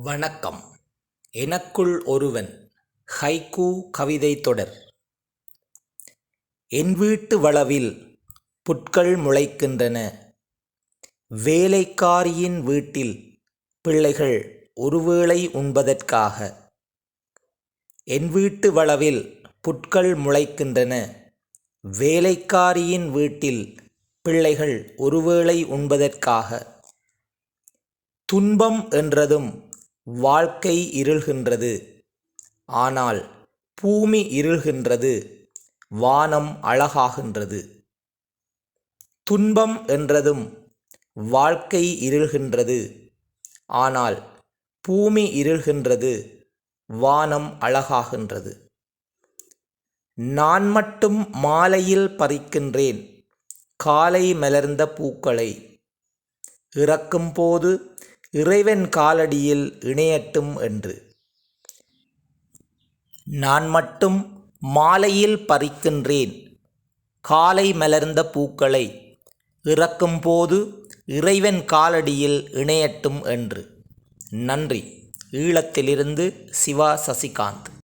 வணக்கம். எனக்குள் ஒருவன். ஹைக்கூ கவிதை தொடர். என் வீட்டு வளவில் புற்கள் முளைக்கின்றன. வேலைக்காரியின் வீட்டில் பிள்ளைகள் ஒருவேளை உண்பதற்காக. என் வீட்டு வளவில் புற்கள் முளைக்கின்றன. வேலைக்காரியின் வீட்டில் பிள்ளைகள் ஒருவேளை உண்பதற்காக. துன்பம் என்றதும் வாழ்க்கை இருள்கின்றது. ஆனால் பூமி இருள்கின்றது, வானம் அழகாகின்றது. துன்பம் என்றதும் வாழ்க்கை இருள்கின்றது. ஆனால் பூமி இருள்கின்றது, வானம் அழகாகின்றது. நான் மட்டும் மாலையில் பறிக்கின்றேன் காலை மலர்ந்த பூக்களை. இறக்கும்போது இறைவன் காலடியில் இணையட்டும் என்று. நான் மட்டும் மாலையில் பறிக்கின்றேன் காலை மலர்ந்த பூக்களை. இறக்கும்போது இறைவன் காலடியில் இணையட்டும் என்று. நன்றி. ஈழத்திலிருந்து சிவா சசிகாந்த்.